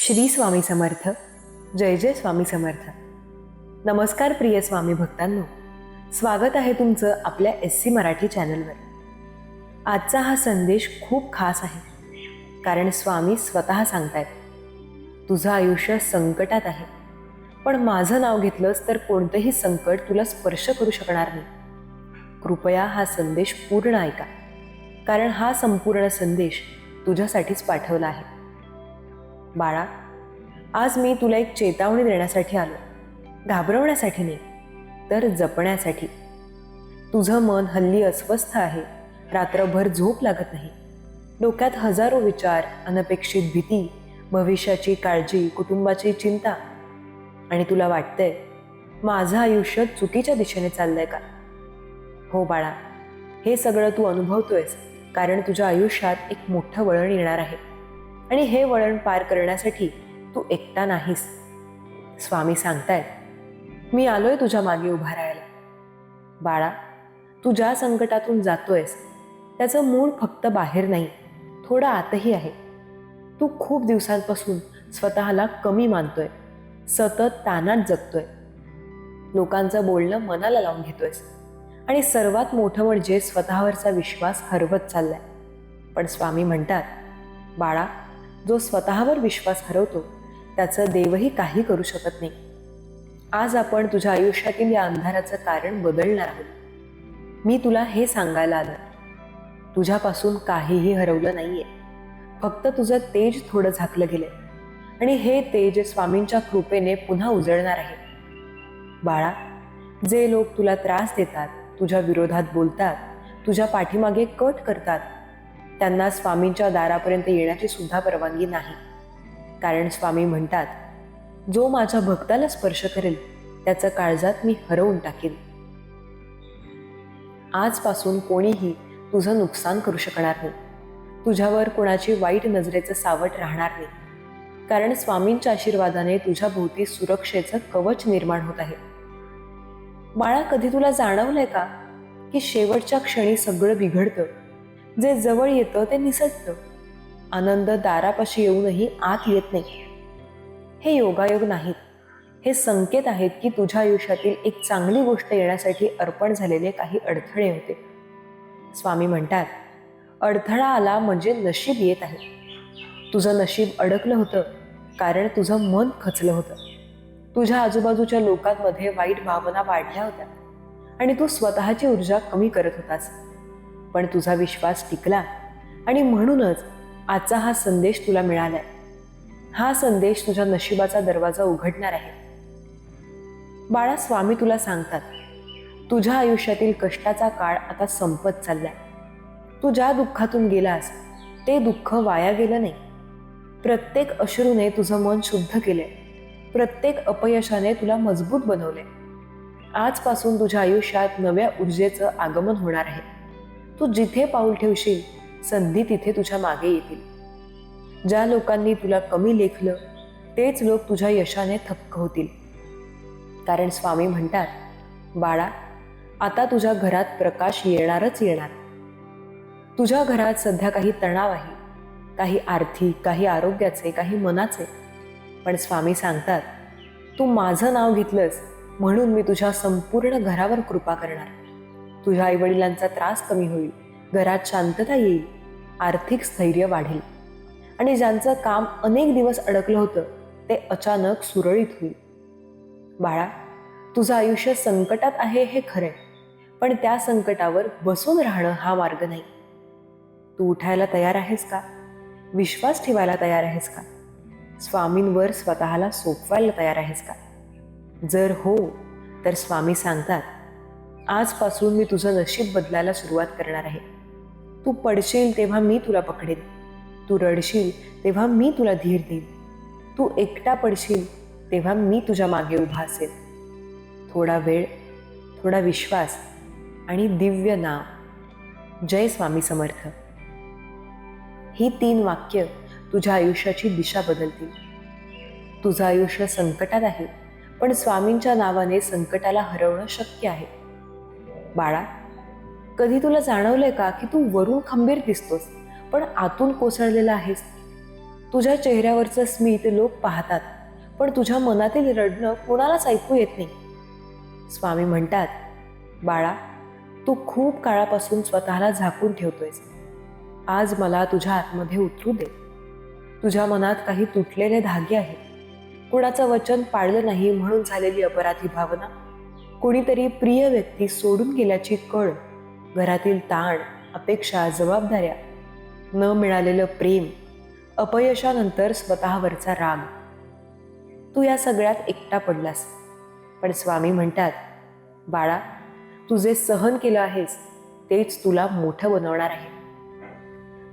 श्री स्वामी समर्थ. जय जय स्वामी समर्थ. नमस्कार प्रिय स्वामी भक्तांनो, स्वागत आहे तुमचं आपल्या SC मराठी चॅनलवर. आजचा हा संदेश खूप खास आहे, कारण स्वामी स्वतः सांगतायत, तुझं आयुष्य संकटात आहे, पण माझं नाव घेतलंस तर कोणतंही संकट तुला स्पर्श करू शकणार नाही. कृपया हा संदेश पूर्ण ऐका, कारण हा संपूर्ण संदेश तुझ्यासाठीच पाठवला आहे. बाळा, आज मी तुला एक चेतावणी देण्यासाठी आलो, घाबरवण्यासाठी नाही, तर जपण्यासाठी. तुझं मन हल्ली अस्वस्थ आहे, रात्रभर झोप लागत नाही, डोक्यात हजारो विचार, अनपेक्षित भीती, भविष्याची काळजी, कुटुंबाची चिंता, आणि तुला वाटतंय माझं आयुष्य चुकीच्या दिशेने चाललंय का? हो बाळा, हे सगळं तू अनुभवतोयस कारण तुझ्या आयुष्यात एक मोठं वळण येणार आहे, आणि हे वळण पार करण्यासाठी तू एकटा नाहीस. स्वामी सांगतायत, मी आलोय तुझ्या मागे उभा राहायला. बाळा, तू ज्या संकटातून जातोयस त्याचं मूळ फक्त बाहेर नाही, थोडं आतही आहे. तू खूप दिवसांपासून स्वतःला कमी मानतोय, सतत ताणात जगतोय, लोकांचं बोलणं मनाला लावून घेतोयस, आणि सर्वात मोठं म्हणजे स्वतःवरचा विश्वास हरवत चाललाय. पण स्वामी म्हणतात, बाळा, जो स्वतःवर विश्वास हरवतो त्याचं देवही काही करू शकत नाही. आज आपण तुझ्या आयुष्यातील या अंधाराचं कारण बदलणार आहोत. मी तुला हे सांगायला आलं, तुझ्यापासून काहीही हरवलं नाहीये, फक्त तुझं तेज थोडं झाकलं गेलंय, आणि हे तेज स्वामींच्या कृपेने पुन्हा उजळणार आहे. बाळा, जे लोक तुला त्रास देतात, तुझ्या विरोधात बोलतात, तुझ्या पाठीमागे कट करतात, त्यांना स्वामींच्या दारापर्यंत येण्याची सुद्धा परवानगी नाही. कारण स्वामी म्हणतात, जो माझ्या भक्ताला स्पर्श करेल त्याचं काळजात मी हरवून टाकेन. आजपासून कोणीही तुझं नुकसान करू शकणार नाही, तुझ्यावर कोणाची वाईट नजरेचं सावट राहणार नाही, कारण स्वामींच्या आशीर्वादाने तुझ्या भोवती सुरक्षेचं कवच निर्माण होत आहे. बाळा, कधी तुला जाणवलंय का की शेवटच्या क्षणी सगळं बिघडतं, जे जवळ येतं ते निसटतं, आनंद दारापाशी येऊनही आत येत नाही? हे योगायोग नाहीत, हे संकेत आहेत की तुझ्या आयुष्यातील एक चांगली गोष्ट येण्यासाठी अर्पण झालेले काही अडथळे होते. स्वामी म्हणतात, अडथळा आला म्हणजे नशीब येत आहे. तुझं नशीब अडकलं होतं कारण तुझं मन खचलं होतं, तुझ्या आजूबाजूच्या लोकांमध्ये वाईट भावना वाढल्या होत्या, आणि तू स्वतःची ऊर्जा कमी करत होतास. पण तुझा विश्वास टिकला, आणि म्हणूनच आजचा हा संदेश तुला मिळालाय. हा संदेश तुझ्या नशिबाचा दरवाजा उघडणार आहे. बाळा, स्वामी तुला सांगतात, तुझ्या आयुष्यातील कष्टाचा काळ आता संपत चाललाय. तू ज्या दुःखातून गेलास ते दुःख वाया गेलं नाही. प्रत्येक अश्रूने तुझं मन शुद्ध केलंय, प्रत्येक अपयशाने तुला मजबूत बनवलंय. आजपासून तुझ्या आयुष्यात नव्या ऊर्जेचं आगमन होणार आहे. तू जिथे पाऊल ठेवशील संधी तिथे तुझ्या मागे येतील. ज्या लोकांनी तुला कमी लेखलं तेच लोक तुझ्या यशाने थक्क होतील. कारण स्वामी म्हणतात, बाळा, आता तुझ्या घरात प्रकाश येणारच येणार. तुझ्या घरात सध्या काही तणाव आहे, काही आर्थिक, काही आरोग्याचे, काही मनाचे. पण स्वामी सांगतात, तू माझं नाव घेतलंस म्हणून मी तुझ्या संपूर्ण घरावर कृपा करणार. तुझ्या आईवडिलांचा त्रास कमी होईल, घरात शांतता येईल, आर्थिक स्थैर्य वाढेल, आणि ज्यांचं काम अनेक दिवस अडकलं होतं ते अचानक सुरळीत होईल. बाळा, तुझं आयुष्य संकटात आहे हे खरंय, पण त्या संकटावर बसून राहणं हा मार्ग नाही. तू उठायला तयार आहेस का? विश्वास ठेवायला तयार आहेस का? स्वामींवर स्वतःला सोपवायला तयार आहेस का? जर हो, तर स्वामी सांगतात, आजपासून मी तुझं नशीब बदलायला सुरुवात करणार आहे. तू पडशील तेव्हा मी तुला पकडेन, तू रडशील तेव्हा मी तुला धीर देईन, तू एकटा पडशील तेव्हा मी तुझ्या मागे उभा असेल. थोडा वेळ, थोडा विश्वास, आणि दिव्य नाव. जय स्वामी समर्थ. ही 3 वाक्य तुझ्या आयुष्याची दिशा बदलतील. तुझं आयुष्य संकटात आहे, पण स्वामींच्या नावाने संकटाला हरवणं शक्य आहे. बाळा, कधी तुला जाणवलंय का की तू वरून खंबीर दिसतोस पण आतून कोसळलेला आहेस? तुझ्या चेहऱ्यावरचं स्मित लोक पाहतात, पण तुझ्या मनातील रडणं कोणालाच ऐकू येत नाही. स्वामी म्हणतात, बाळा, तू खूप काळापासून स्वतःला झाकून ठेवतोयस. आज मला तुझ्या आतमध्ये उतरू दे. तुझ्या मनात काही तुटलेले धागे आहेत. कुणाचं वचन पाळलं नाही म्हणून झालेली अपराधी भावना, कोणीतरी प्रिय व्यक्ती सोडून गेल्याची कळ, घरातील ताण, अपेक्षा, जबाबदाऱ्या, न मिळालेलं प्रेम, अपयशानंतर स्वतःवरचा राग. तू या सगळ्यात एकटा पडलास. पण स्वामी म्हणतात, बाळा, तू जे सहन केलं आहेस तेच तुला मोठं बनवणार आहे.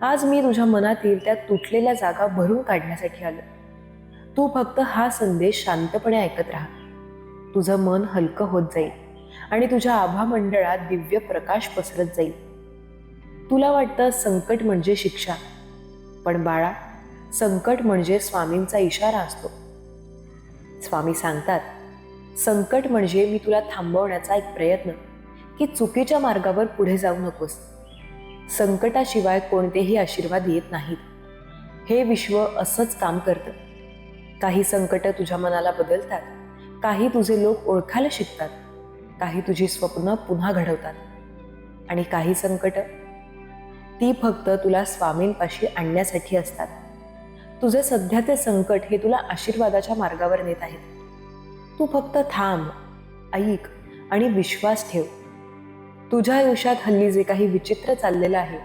आज मी तुझ्या मनातील त्या तुटलेल्या जागा भरून काढण्यासाठी आलो. तू फक्त हा संदेश शांतपणे ऐकत राहा. तुझं मन हलकं होत जाईल आणि तुझ्या आभा मंडळात दिव्य प्रकाश पसरत जाईल. तुला वाटतं संकट म्हणजे शिक्षा, पण बाळा, संकट म्हणजे स्वामींचा इशारा असतो. स्वामी सांगतात, संकट म्हणजे मी तुला थांबवण्याचा एक प्रयत्न, की चुकीच्या मार्गावर पुढे जाऊ नकोस. संकटाशिवाय कोणतेही आशीर्वाद येत नाहीत. हे विश्व असंच काम करतं. काही संकट तुझ्या मनाला बदलतात, काही तुझे लोक ओळखायला शिकतात, काही तुझी स्वप्न पुन्हा घडवतात, आणि काही संकट ती फक्त तुला स्वामींपाशी आणण्यासाठी असतात. तुझे सध्याचे संकट हे तुला आशीर्वादाच्या मार्गावर नेत आहेत. तू फक्त थांब, ऐक आणि विश्वास ठेव. तुझ्या आयुष्यात हल्ली जे काही विचित्र चाललेलं आहे,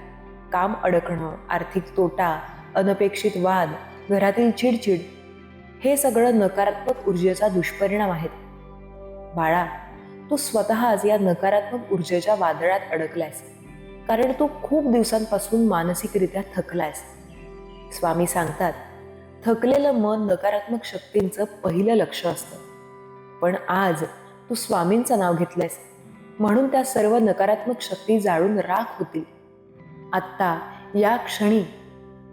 काम अडकणं, आर्थिक तोटा, अनपेक्षित वाद, घरातील चिडचिड, हे सगळं नकारात्मक ऊर्जेचा दुष्परिणाम आहेत. बाळा, तू स्वतःच या नकारात्मक ऊर्जेच्या वादळात अडकलायस, कारण तू खूप दिवसांपासून मानसिकरित्या थकलायस. स्वामी सांगतात, थकलेलं मन नकारात्मक शक्तींचं पहिलं लक्ष असतं. पण आज तू स्वामींचं नाव घेतलंयस म्हणून त्या सर्व नकारात्मक शक्ती जाळून राख होतील. आत्ता या क्षणी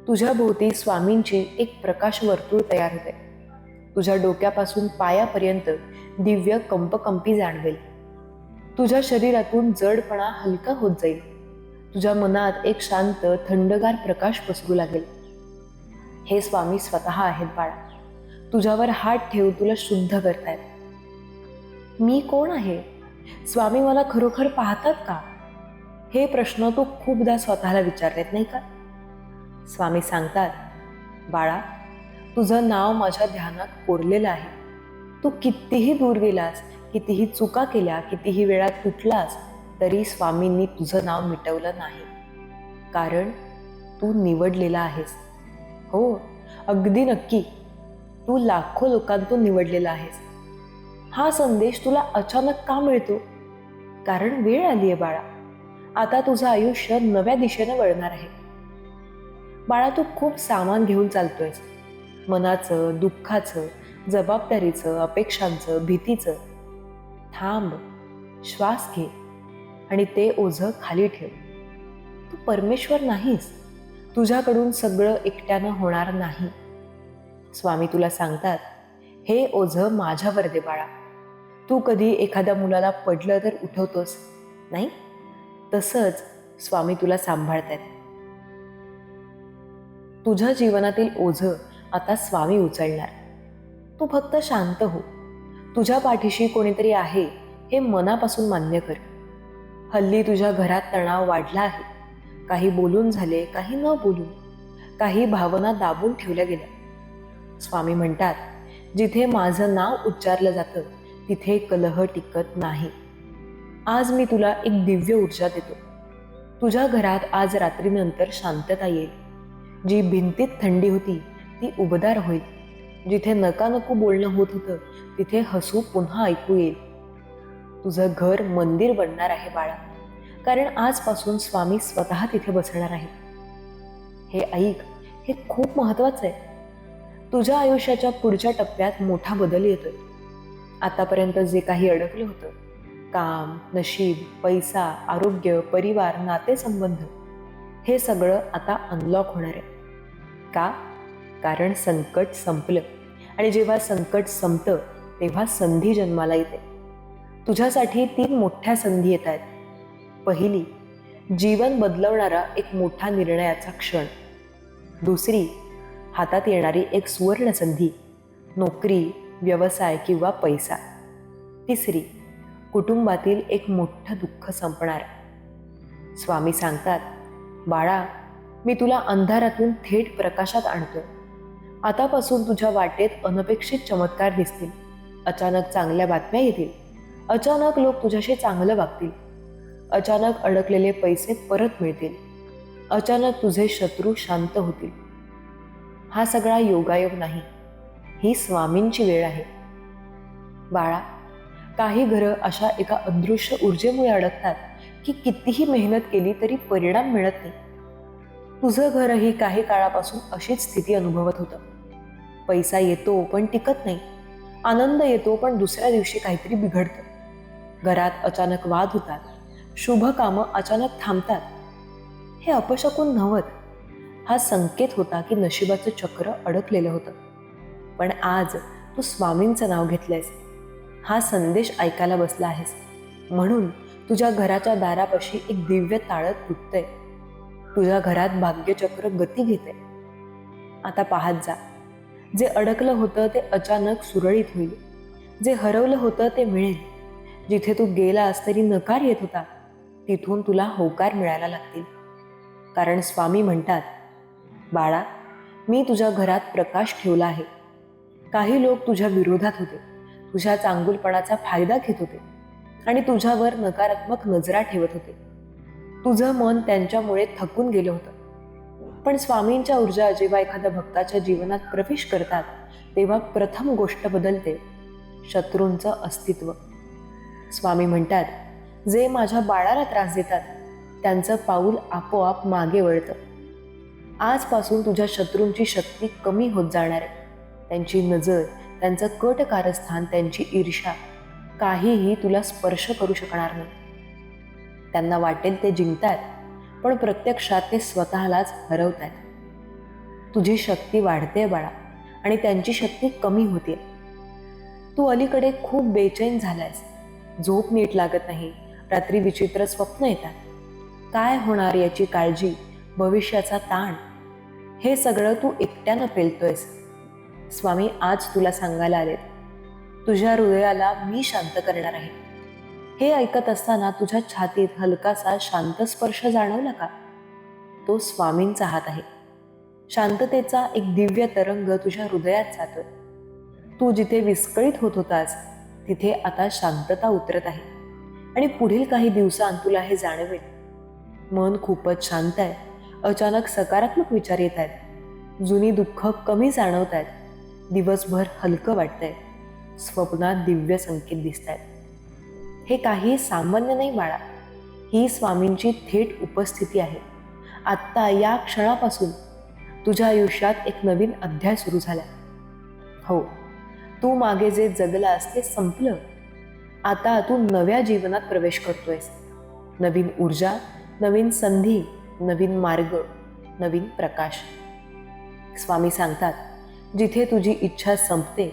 तुझ्या भोवती स्वामींची एक प्रकाश वर्तुळ तयार होते. तुझ्या डोक्यापासून पायापर्यंत दिव्य कंपकंपी जाणवेल. तुझ्या शरीरातून जडपणा हलका होत जाईल. तुझ्या मनात एक शांत थंडगार प्रकाश पसरू लागेल. हे स्वामी स्वतः आहेत बाळा. तुझ्यावर हात ठेवून तुला शुद्ध करतायत. मी कोण आहे? स्वामी मला खरोखर पाहतात का? हे प्रश्न तू खूपदा स्वतःला विचारलेत नाही का? स्वामी सांगतात, बाळा, तुझं नाव माझ्या ध्यानात कोरलेलं आहे. तू कितीही दूर गेलास, कितीही चुका केल्या, कितीही वेळा तुटलास, तरी स्वामींनी तुझं नाव मिटवलं नाही. कारण तू निवडलेला आहेस. हो, अगदी नक्की, तू लाखो लोकांतून निवडलेला आहेस. हा संदेश तुला अचानक का मिळतो? कारण वेळ आली आहे बाळा. आता तुझं आयुष्य नव्या दिशेनं वळणार आहे. बाळा, तू खूप सामान घेऊन चालतोयस. मनाचं, दुःखाचं, जबाबदारीचं, अपेक्षांचं, भीतीचं. थांब, श्वास घे आणि ते ओझं खाली ठेव. तू परमेश्वर नाहीस. तुझ्याकडून सगळं एकट्यानं होणार नाही. स्वामी तुला सांगतात, हे ओझं माझ्यावर दे बाळा. तू कधी एखाद्या मुलाला पडलं तर उठवतोस नाही, तसंच स्वामी तुला सांभाळतायत. तुझ्या जीवनातील ओझं आता स्वामी उचलणार. तू फक्त शांत हो. तुझ्या पाठीशी कोणीतरी आहे हे मनापासून मान्य कर. हल्ली तुझ्या घरात तणाव वाढला आहे. काही बोलून झाले, काही न बोलून, काही भावना दाबून ठेवल्या गेल्या. स्वामी म्हणतात, जिथे माझं नाव उच्चारलं जातं तिथे कलह टिकत नाही. आज मी तुला एक दिव्य ऊर्जा देतो. तुझ्या घरात आज रात्रीनंतर शांतता येईल. जी भिंतीत थंडी होती ती उबदार होईल. जिथे नका नको बोलणं होत होतं तिथे हसू पुन्हा ऐकू येईल. तुझं घर मंदिर बनणार आहे बाळा, कारण आजपासून स्वामी स्वतः तिथे बसणार आहे. हे ऐक, हे खूप महत्वाचं आहे. तुझ्या आयुष्याच्या पुढच्या टप्प्यात मोठा बदल येतोय. आतापर्यंत जे काही अडकलं होतं, काम, नशीब, पैसा, आरोग्य, परिवार, नातेसंबंध, हे सगळं आता अनलॉक होणार आहे. का? कारण संकट संपलं, आणि जेव्हा संकट संपतं तेव्हा संधी जन्माला येते. तुझ्यासाठी 3 मोठ्या संधी येत आहेत. पहिली, जीवन बदलवणारा एक मोठा निर्णयाचा क्षण. दुसरी, हातात येणारी एक सुवर्ण संधी, नोकरी, व्यवसाय किंवा पैसा. तिसरी, कुटुंबातील एक मोठं दुःख संपणार. स्वामी सांगतात, बाळा, मी तुला अंधारातून थेट प्रकाशात आणतोय. आतापासून तुझ्या वाटेत अनपेक्षित चमत्कार दिसतील. अचानक चांगल्या बातम्या येतील. अचानक लोक तुझ्याशी चांगलं वागतील. अचानक अडकलेले पैसे परत मिळतील. अचानक तुझे शत्रू शांत होतील. हा सगळा योगायोग नाही, ही स्वामींची वेळ आहे. बाळा, काही घरं अशा एका अदृश्य ऊर्जेमुळे अडकतात की कितीही मेहनत केली तरी परिणाम मिळत नाही. तुझं घरही काही काळापासून अशीच स्थिती अनुभवत होतं. पैसा येतो पण टिकत नाही. आनंद येतो पण दुसऱ्या दिवशी काहीतरी बिघडतं. घरात अचानक वाद होतात. शुभ कामं अचानक थांबतात. हे अपशकुन नव्हत, हा संकेत होता की नशिबाचं चक्र अडकलेलं होतं. पण आज तू स्वामींचं नाव घेतलंयस, हा संदेश ऐकायला बसला आहेस, म्हणून तुझ्या घराच्या दारापाशी एक दिव्य ताळत तुटतंय. तुझ्या घरात भाग्यचक्र गती घेते. आता पाहत जा, जे अडकलं होतं ते अचानक सुरळीत होईल. जे हरवलं होतं ते मिळेल. जिथे तू गेलास तरी नकार येत होता, तिथून तुला होकार मिळायला लागतील. कारण स्वामी म्हणतात, बाळा, मी तुझ्या घरात प्रकाश ठेवला आहे. काही लोक तुझ्या विरोधात होते, तुझ्या चांगुलपणाचा फायदा घेत होते आणि तुझ्यावर नकारात्मक नजरा ठेवत होते. तुझं मन त्यांच्यामुळे थकून गेलं होतं. पण स्वामींच्या ऊर्जा जेव्हा एखाद्या भक्ताच्या जीवनात प्रवेश करतात, तेव्हा प्रथम गोष्ट बदलते, शत्रूंचं अस्तित्व. स्वामी म्हणतात, जे माझ्या बाळाला त्रास देतात त्यांचं पाऊल आपोआप मागे वळतं. आजपासून तुझ्या शत्रूंची शक्ती कमी होत जाणार आहे. त्यांची नजर, त्यांचं कट कारस्थान, त्यांची ईर्ष्या काहीही तुला स्पर्श करू शकणार नाही. त्यांना वाटेल ते जिंकतात, पण प्रत्यक्षात ते स्वतःलाच हरवतात. तुझी शक्ती वाढते बाळा, आणि त्यांची शक्ती कमी होते. तू अलीकडे खूप बेचैन झालायस. झोप नीट लागत नाही. रात्री विचित्र स्वप्न येतात. काय होणार याची काळजी, भविष्याचा ताण, हे सगळं तू एकट्यानं पेलतोयस. स्वामी आज तुला सांगायला आलेत, तुझ्या हृदयाला मी शांत करणार आहे. हे ऐकत असताना तुझ्या छातीत हलकासा शांत स्पर्श जाणवला का? तो स्वामींचा हात आहे. शांततेचा एक दिव्य तरंग तुझ्या हृदयात जातोय. तू जिथे विस्कळीत होत होतास, तिथे आता शांतता उतरत आहे. आणि पुढील काही दिवसांत तुला हे जाणवेल, मन खूपच शांत आहे. अचानक सकारात्मक विचार येत आहेत. जुनी दुःख कमी जाणवत आहेत. दिवसभर हलकं वाटतंय. स्वप्नात दिव्य संकेत दिसत आहेत. हे काही सामान्य नाही बाळा, ही स्वामींची थेट उपस्थिती आहे. आत्ता या क्षणापासून तुझ्या आयुष्यात एक नवीन अध्याय सुरू झाला. हो, तू मागे जे जगलास ते संपलं. आता तू नव्या जीवनात प्रवेश करतोयस. नवीन ऊर्जा, नवीन संधी, नवीन मार्ग, नवीन प्रकाश. स्वामी सांगतात, जिथे तुझी इच्छा संपते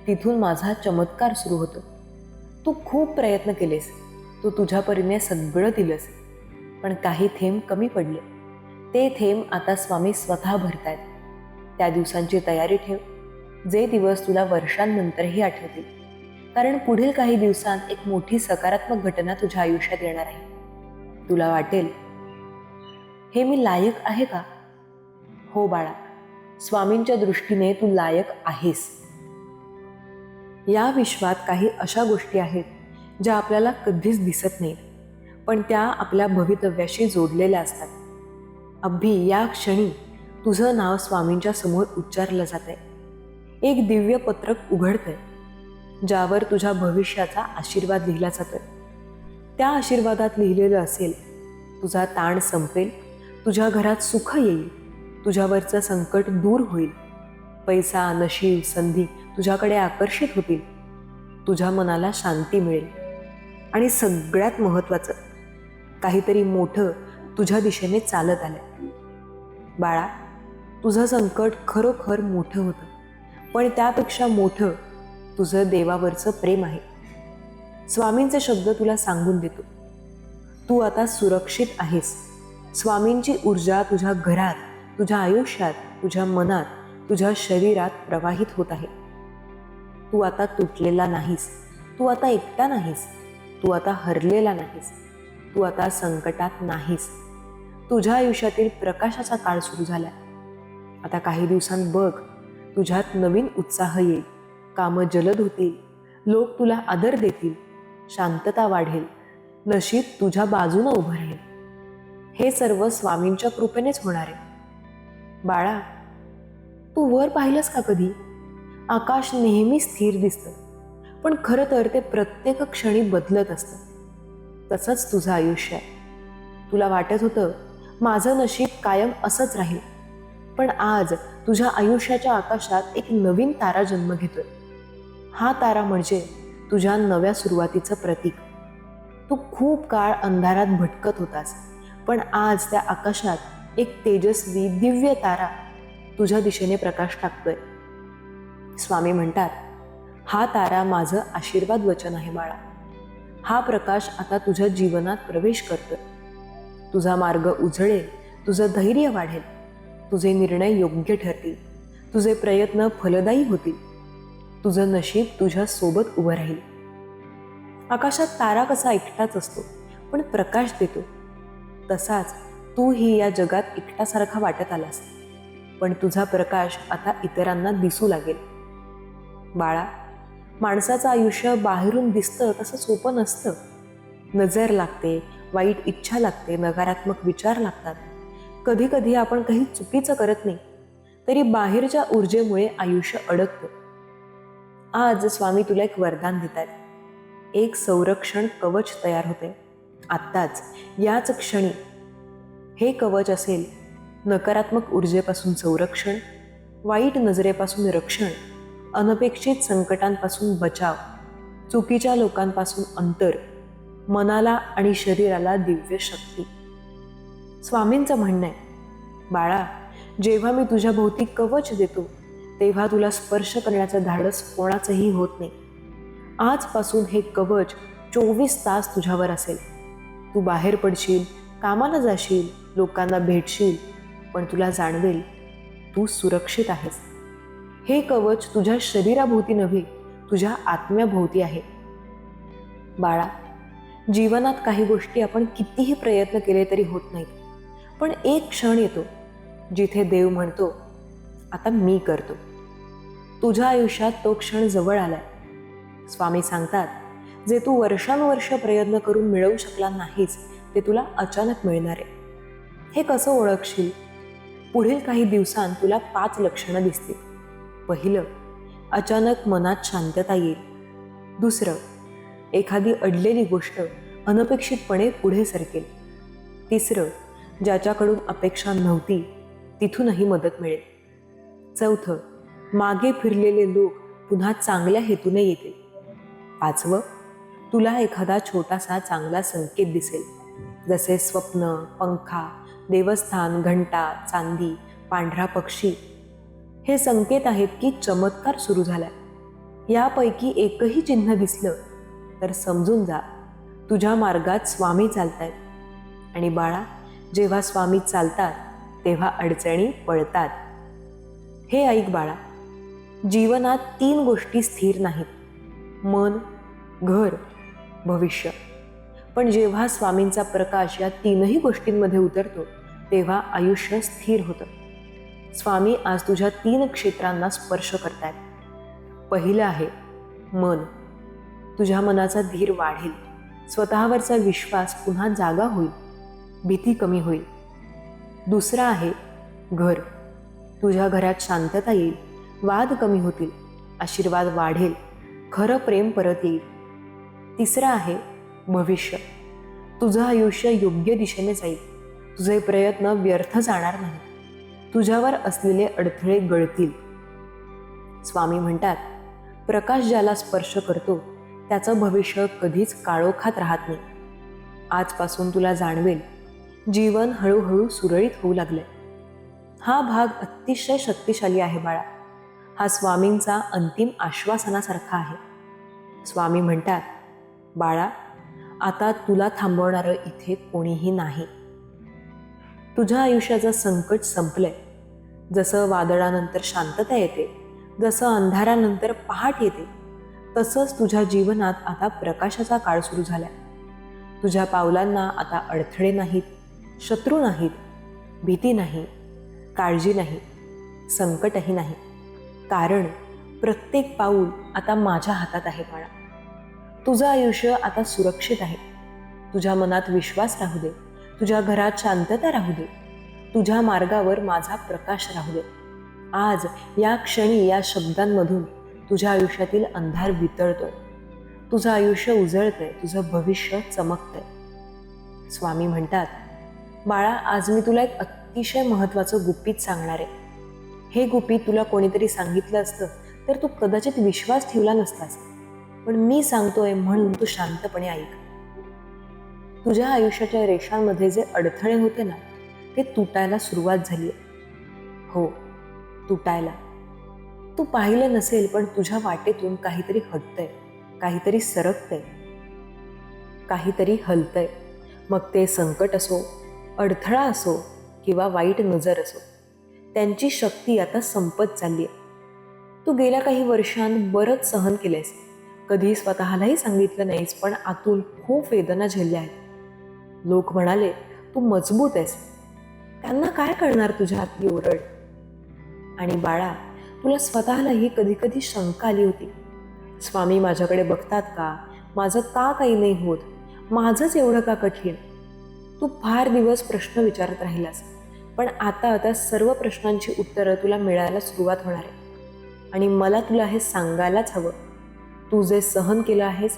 तिथून माझा चमत्कार सुरू होतो. तू खूप प्रयत्न केलेस, तू तुझ्या परीने सगळं दिलंस, पण काही थेंब कमी पडले. ते थेंब आता स्वामी स्वतः भरतायत. त्या दिवसांची तयारी ठेव, जे दिवस तुला वर्षांनंतरही आठवतील. कारण पुढील काही दिवसांत एक मोठी सकारात्मक घटना तुझ्या आयुष्यात येणार आहे. तुला वाटेल, हे मी लायक आहे का? हो बाळा, स्वामींच्या दृष्टीने तू लायक आहेस. या विश्वात काही अशा गोष्टी आहेत ज्या आपल्याला कधीच दिसत नाहीत, पण त्या आपल्या भवितव्याशी जोडलेल्या असतात. अभि या क्षणी तुझं नाव स्वामींच्या समोर उच्चारलं जातंय. एक दिव्य पत्रक उघडतंय, ज्यावर तुझ्या भविष्याचा आशीर्वाद लिहिला जातोय. त्या आशीर्वादात लिहिलेलं असेल, तुझा ताण संपेल, तुझ्या घरात सुख येईल, तुझ्यावरचं संकट दूर होईल, पैसा, नशीब, संधी तुझ्याकडे आकर्षित होतील, तुझ्या मनाला शांती मिळेल, आणि सगळ्यात महत्त्वाचं, काहीतरी मोठं तुझ्या दिशेने चालत आलंय. बाळा, तुझं संकट खरोखर मोठं होतं, पण त्यापेक्षा मोठं तुझं देवावरचं प्रेम आहे. स्वामींचे शब्द तुला सांगून देतो, तू आता सुरक्षित आहेस. स्वामींची ऊर्जा तुझ्या घरात, तुझ्या आयुष्यात, तुझ्या मनात तुझ्या शरीरात प्रवाहित होत आहे. तू आता तुटलेला नाहीस, तू आता एकटा नाहीस, तू आता हरलेला नाहीस, तू आता संकटात नाहीस. तुझ्या आयुष्यातील प्रकाशाचा काळ सुरू झाला. आता काही दिवसांत बघ, तुझ्यात नवीन उत्साह येईल, कामं जलद होतील, लोक तुला आदर देतील, शांतता वाढेल, नशीब तुझ्या बाजूनं उभं राहील. हे सर्व स्वामींच्या कृपेनेच होणार आहे. बाळा, तू वर पाहिलंस का कधी? आकाश नेहमी स्थिर दिसतं, पण खरं तर ते प्रत्येक क्षणी बदलत असतं. तसंच तुझं आयुष्य आहे. तुला वाटत होतं माझं नशीब कायम असंच राहील, पण आज तुझ्या आयुष्याच्या आकाशात एक नवीन तारा जन्म घेतोय. हा तारा म्हणजे तुझ्या नव्या सुरुवातीचं प्रतीक. तू खूप काळ अंधारात भटकत होतास, पण आज त्या आकाशात एक तेजस्वी दिव्य तारा तुझ्या दिशेने प्रकाश टाकतोय. स्वामी म्हणतात, हा तारा माझं आशीर्वाद वचन आहे बाळा. हा प्रकाश आता तुझ्या जीवनात प्रवेश करतोय. तुझा मार्ग उजळेल, तुझं धैर्य वाढेल, तुझे निर्णय योग्य ठरतील, तुझे प्रयत्न फलदायी होतील, तुझं नशीब तुझ्या सोबत उभं राहील. आकाशात तारा कसा एकटाच असतो पण प्रकाश देतो, तसाच तूही या जगात एकटासारखा वाटत आलास, पण तुझा प्रकाश आता इतरांना दिसू लागेल. बाळा, माणसाचं आयुष्य बाहेरून दिसतं तसं सोपं नसतं. नजर लागते, वाईट इच्छा लागते, नकारात्मक विचार लागतात. कधी कधी आपण काही चुकीचं करत नाही, तरी बाहेरच्या ऊर्जेमुळे आयुष्य अडकतं. आज स्वामी तुला एक वरदान देत आहेत. एक संरक्षण कवच तयार होते आत्ताच, याच क्षणी. हे कवच असेल नकारात्मक ऊर्जेपासून संरक्षण, वाईट नजरेपासून रक्षण, अनपेक्षित संकटांपासून बचाव, चुकीच्या लोकांपासून अंतर, मनाला आणि शरीराला दिव्य शक्ती. स्वामींचं म्हणणं आहे, बाळा, जेव्हा मी तुझ्या भोवती कवच देतो तेव्हा तुला स्पर्श करण्याचं धाडस कोणाचंही होत नाही. आजपासून हे कवच 24 तास तुझ्यावर असेल. तू बाहेर पडशील, कामाला जाशील, लोकांना भेटशील, पण तुला जाणवेल तू सुरक्षित आहेस. हे कवच तुझ्या शरीराभोवती नव्हे, तुझ्या आत्म्याभोवती आहे. बाळा, जीवनात काही गोष्टी आपण कितीही प्रयत्न केले तरी होत नाहीत, पण एक क्षण येतो जिथे देव म्हणतो, आता मी करतो. तुझ्या आयुष्यात तो क्षण जवळ आलाय. स्वामी सांगतात, जे तू वर्षानुवर्ष प्रयत्न करून मिळवू शकला नाहीस ते तुला अचानक मिळणार आहे. हे कसं ओळखशील? पुढील काही दिवसांत तुला 5 लक्षणं दिसतील. पहिलं, अचानक मनात शांतता येईल. दुसरं, एखादी अडलेली गोष्ट अनपेक्षितपणे पुढे सरकेल. तिसरं, ज्याच्याकडून अपेक्षा नव्हती तिथूनही मदत मिळेल. चौथं, मागे फिरलेले लोक पुन्हा चांगल्या हेतूने येतील. 5वं, तुला एखादा छोटासा चांगला संकेत दिसेल, जसे स्वप्न, पंखा, देवस्थान, घंटा, चांदी, पांढरा पक्षी. हे संकेत आहेत की चमत्कार सुरू झालाय. यापैकी एकही चिन्ह दिसलं तर समजून जा, तुझ्या मार्गात स्वामी चालतायत. आणि बाळा, जेव्हा स्वामी चालतात तेव्हा अडचणी पळतात. हे ऐक बाळा, जीवनात 3 गोष्टी स्थिर नाहीत: मन, घर, भविष्य. पण जेव्हा स्वामींचा प्रकाश या 3ही गोष्टींमध्ये उतरतो तेव्हा आयुष्य स्थिर होतं. स्वामी आज तुझ्या 3 क्षेत्रांना स्पर्श करतायत. पहिलं आहे मन. तुझ्या मनाचा धीर वाढेल, स्वतःवरचा विश्वास पुन्हा जागा होईल, भीती कमी होईल. दुसरं आहे घर. तुझ्या घरात शांतता येईल, वाद कमी होतील, आशीर्वाद वाढेल, खरं प्रेम परत येईल. तिसरं आहे भविष्य. तुझं आयुष्य योग्य दिशेने जाईल, तुझे प्रयत्न व्यर्थ जाणार नाही, तुझ्यावर असलेले अडथळे गळतील. स्वामी म्हणतात, प्रकाश ज्याला स्पर्श करतो त्याचं भविष्य कधीच काळोखात राहत नाही. आजपासून तुला जाणवेल, जीवन हळूहळू सुरळीत होऊ लागलंय. हा भाग अतिशय शक्तिशाली आहे बाळा. हा स्वामींचा अंतिम आश्वासनासारखा आहे. स्वामी म्हणतात, बाळा, आता तुला थांबवणारं इथे कोणीही नाही. तुझ्या आयुष्याचं संकट संपलंय. जसं वादळानंतर शांतता येते, जसं अंधारानंतर पहाट येते, तसंच तुझ्या जीवनात आता प्रकाशाचा काळ सुरू झाला. तुझ्या पावलांना आता अडथळे नाहीत, शत्रू नाहीत, भीती नाही, काळजी नाही, संकटही नाही. कारण प्रत्येक पाऊल आता माझ्या हातात आहे बाळा. तुझं आयुष्य आता सुरक्षित आहे. तुझ्या मनात विश्वास राहू दे, तुझ्या घरात शांतता राहू दे, तुझ्या मार्गावर माझा प्रकाश राहू दे. आज या क्षणी या शब्दांमधून तुझ्या आयुष्यातील अंधार वितळतोय, तुझं आयुष्य उजळतंय, तुझं भविष्य चमकतंय. स्वामी म्हणतात, बाळा, आज मी तुला एक अतिशय महत्त्वाचं गुपित सांगणार आहे. हे गुपित तुला कोणीतरी सांगितलं असतं तर तू कदाचित विश्वास ठेवला नसतास, पण मी सांगतोय म्हणून तू शांतपणे ऐक. तुझ्या आयुष्याच्या रेषांमध्ये जे अडथळे होते ना, ते तुटायला सुरुवात झाली आहे. हो, तुटायला. तू पाहिलं नसेल, पण तुझ्या वाटेतून काहीतरी हटतंय, काहीतरी सरकतंय, काहीतरी हलतंय. मग ते संकट असो, अडथळा असो किंवा वाईट नजर असो, त्यांची शक्ती आता संपत चालली आहे. तू गेल्या काही वर्षांत बरंच सहन केलंयस, कधी स्वतःलाही सांगितलं नाहीस, पण आतून खूप वेदना झेलल्या आहेत. लोक म्हणाले तू मजबूत आहेस, त्यांना काय कळणार तुझ्या आतली ओरड. आणि बाळा, तुला स्वतःलाही कधी कधी शंका आली होती, स्वामी माझ्याकडे बघतात का, माझं का काही नाही होत, माझंच एवढं का कठीण. तू फार दिवस प्रश्न विचारत राहिलास, पण आता सर्व प्रश्नांची उत्तरं तुला मिळायला सुरुवात होणार आहे. आणि मला तुला हे सांगायलाच हवं, तू जे सहन केलं आहेस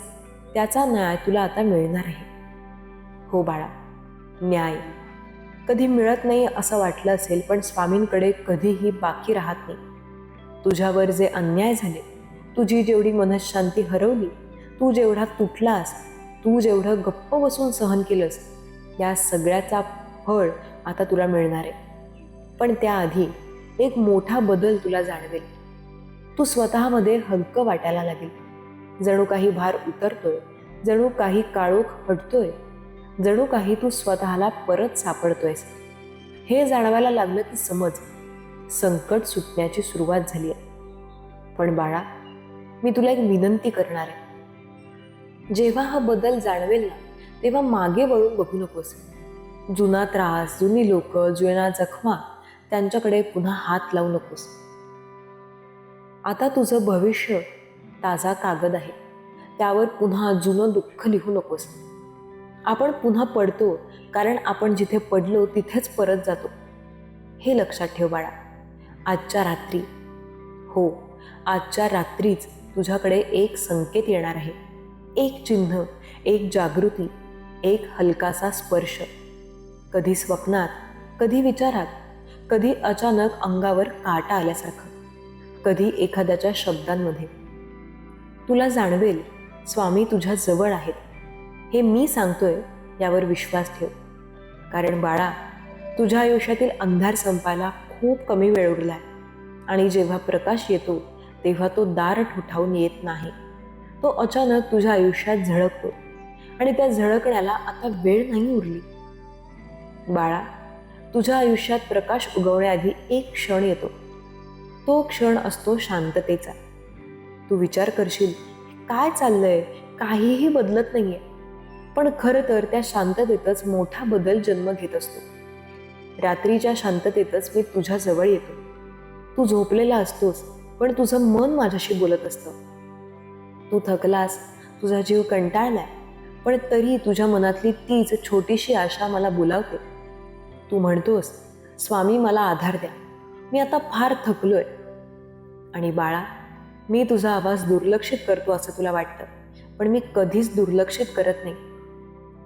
त्याचा न्याय तुला आता मिळणार आहे. हो बाळा, न्याय कधी मिळत नाही असं वाटलं असेल, पण स्वामींकडे कधीही बाकी राहत नाही. तुझ्यावर जे अन्याय झाले, तुझी जेवढी मनःशांती हरवली, तू जेवढा तुटलास, तू जेवढं गप्प बसून सहन केलंस, या सगळ्याचा फळ आता तुला मिळणार आहे. पण त्याआधी एक मोठा बदल तुला जाणवेल. तू स्वतःमध्ये हलकं वाटायला लागेल, जणू काही भार उतरतोय, जणू काही काळोख हटतोय, जणू काही तू स्वतःला परत सापडतोयस. हे जाणवायला लागलं की समज, संकट सुटण्याची सुरुवात झाली आहे. पण बाळा, मी तुला एक विनंती करणार आहे. जेव्हा हा बदल जाणवेल ना, तेव्हा मागे वळून बघू नकोस. जुना त्रास, जुनी लोक, जुन्या जखमा, त्यांच्याकडे पुन्हा हात लावू नकोस. आता तुझं भविष्य ताजा कागद आहे, त्यावर पुन्हा जुनं दुःख लिहू नकोस. आपण पुन्हा पडतो, कारण आपण जिथे पडलो तिथेच परत जातो. हे लक्षात ठेव बाळा. आजच्या रात्री, हो, आजच्या रात्रीच तुझ्याकडे एक संकेत येणार आहे. एक चिन्ह, एक जागृती, एक हलकासा स्पर्श. कधी स्वप्नात, कधी विचारात, कधी अचानक अंगावर काटा आल्यासारखं, कधी एखाद्याच्या शब्दांमध्ये. तुला जाणवेल, स्वामी तुझ्या जवळ आहेत. हे मी सांगतोय यावर विश्वास ठेव. कारण बाळा, तुझ्या आयुष्यातील अंधार संपायला खूप कमी वेळ उरलाय. आणि जेव्हा प्रकाश येतो, तेव्हा तो दार ठोठावून येत नाही. तो अचानक तुझ्या आयुष्यात झळकतो, आणि त्या झळकण्याला आता वेळ नाही उरली. बाळा, तुझ्या आयुष्यात प्रकाश उगवण्याआधी एक क्षण येतो. तो क्षण असतो शांततेचा. तू विचार करशील, काय चाललंय, काहीही बदलत नाहीये. पण खरं तर त्या शांततेतच मोठा बदल जन्म घेत असतो. रात्रीच्या शांततेतच मी तुझ्या जवळ येतो. तू झोपलेला असतोस, पण तुझं मन माझ्याशी बोलत असतं. तू थकलास, तुझा जीव कंटाळलाय, पण तरी तुझ्या मनातली तीच छोटीशी आशा मला बोलावते. तू म्हणतोस, स्वामी मला आधार द्या, मी आता फार थकलोय. आणि बाळा, मी तुझा आवाज दुर्लक्षित करतो असं तुला वाटतं, पण मी कधीच दुर्लक्षित करत नाही.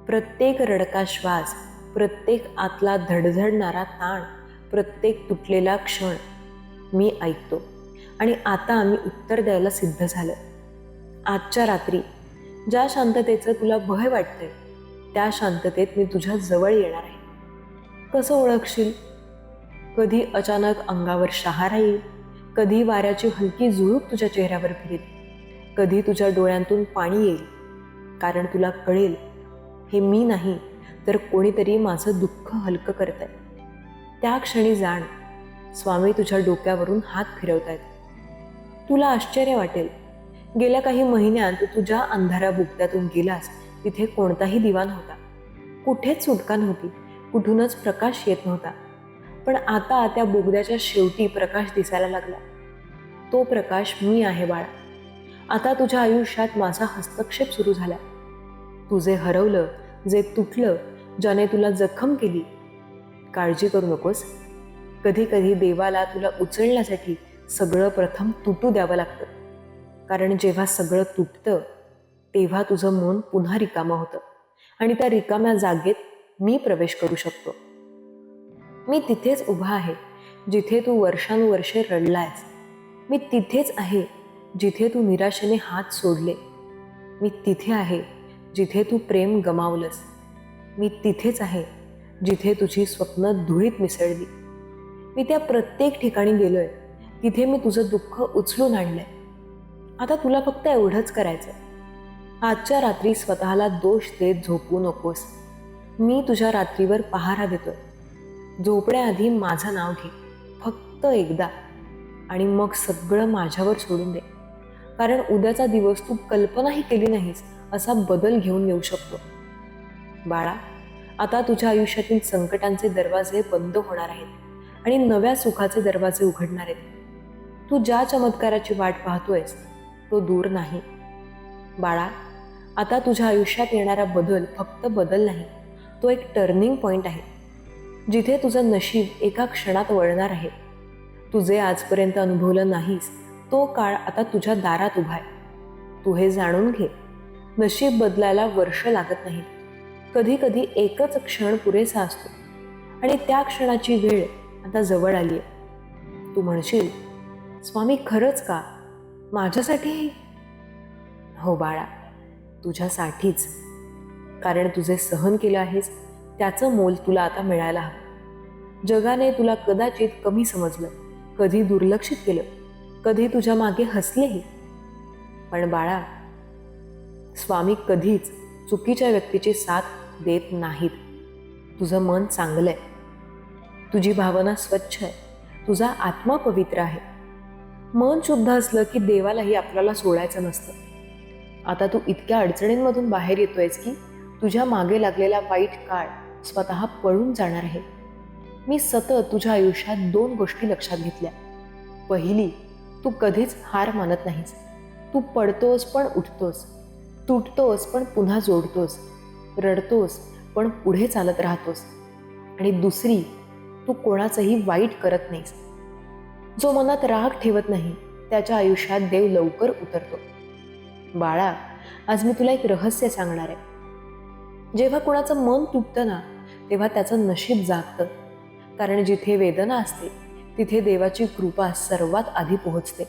प्रत्येक रडका श्वास, प्रत्येक आतला धडधडणारा ताण, प्रत्येक तुटलेला क्षण मी ऐकतो. आणि आता आम्ही उत्तर द्यायला सिद्ध झालं. आजच्या रात्री ज्या शांततेचं तुला भय वाटतंय, त्या शांततेत मी तुझ्या जवळ येणार आहे. कसं ओळखशील? कधी अचानक अंगावर शहारा येईल, कधी वाऱ्याची हलकी झुळूक तुझ्या चेहऱ्यावर फिरेल, कधी तुझ्या डोळ्यांतून पाणी येईल. कारण तुला कळेल, हे मी नाही तर कोणीतरी माझं दुःख हलकं करतंय. त्या क्षणी जाण, स्वामी तुझ्या डोक्यावरून हात फिरवतायत. तुला आश्चर्य वाटेल, गेल्या काही महिन्यात तू तुझ्या अंधाऱ्या बुगद्यातून गेलास तिथे कोणताही दिवा नव्हता, कुठेच सुटका नव्हती, कुठूनच प्रकाश येत नव्हता. पण आता त्या बोगद्याच्या शेवटी प्रकाश दिसायला लागला. तो प्रकाश मी आहे बाळा. आता तुझ्या आयुष्यात माझा हस्तक्षेप सुरू झाला. तू जे हरवलं, जे तुटलं, ज्याने तुला जखम केली, काळजी करू नकोस. कधी कधी देवाला तुला उचलण्यासाठी सगळं प्रथम तुटू द्यावं लागतं. कारण जेव्हा सगळं तुटतं तेव्हा तुझं मन पुन्हा रिकामं होतं आणि त्या रिकाम्या जागेत मी प्रवेश करू शकतो. मी तिथेच उभा आहे जिथे तू वर्षानुवर्षे रडलायस. मी तिथेच आहे जिथे तू निराशेने हात सोडले. मी तिथे आहे जिथे तू प्रेम गमावलंस. मी तिथेच आहे जिथे तुझी स्वप्न धुळीत मिसळली. मी त्या प्रत्येक ठिकाणी गेलोय तिथे मी तुझं दुःख उचलून आणलंय. आता तुला फक्त एवढंच करायचं. आजच्या रात्री स्वतःला दोष देत झोपू नकोस. मी तुझ्या रात्रीवर पहारा देतोय. झोपण्याआधी माझं नाव घे फक्त एकदा, आणि मग सगळं माझ्यावर सोडून दे. कारण उद्याचा दिवस तू कल्पनाही केली नाहीस असा बदल घेऊन येऊ शकतो. बाळा, आता तुझ्या आयुष्यातील संकटांचे दरवाजे बंद होणार आहेत आणि नव्या सुखाचे दरवाजे उघडणार आहेत. तू ज्या चमत्काराची वाट पाहतोयस तो दूर नाही. बाळा, आता तुझ्या आयुष्यात येणारा बदल फक्त बदल नाही, तो एक टर्निंग पॉईंट आहे जिथे तुझं नशीब एका क्षणात वळणार आहे. तू जे आजपर्यंत अनुभवलं नाहीस तो काळ आता तुझ्या दारात उभा आहे. तू हे जाणून घे, नशीब बदलायला वर्ष लागत नाहीत. कधी कधी एकच क्षण पुरेसा असतो आणि त्या क्षणाची वेळ आता जवळ आली आहे. तू म्हणशील, स्वामी खरंच का? माझ्यासाठी? हो बाळा, तुझ्यासाठीच. कारण तुझे सहन केलं आहेस त्याचं मोल तुला आता मिळायला हवं. जगाने तुला कदाचित कमी समजलं, कधी दुर्लक्षित केलं, कधी तुझ्या मागे हसलेही. पण बाळा, स्वामी कधीच चुकीच्या व्यक्तीची साथ देत नाहीत. तुझं मन चांगलं आहे, तुझी भावना स्वच्छ आहे, तुझा आत्मा पवित्र आहे. मन शुद्ध असलं की देवालाही आपल्याला सोडायचं नसतं. आता तू इतक्या अडचणींमधून बाहेर येतोयस की तुझ्या मागे लागलेला वाईट काळ स्वतः पळून जाणार आहे. मी सतत तुझ्या आयुष्यात 2 गोष्टी लक्षात घेतल्या. पहिली, तू कधीच हार मानत नाहीस. तू पडतोस पण उठतोस, तुटतोस पण पुन्हा जोडतोस, रडतोस पण पुढे चालत राहतोस. आणि दुसरी, तू कोणाचंही वाईट करत नाहीस. जो मनात राग ठेवत नाही त्याच्या आयुष्यात देव लवकर उतरतो. बाळा, आज मी तुला एक रहस्य सांगणार आहे. जेव्हा कोणाचं मन तुटतं ना तेव्हा त्याचं नशीब जागतं. कारण जिथे वेदना असते तिथे देवाची कृपा सर्वात आधी पोहोचते.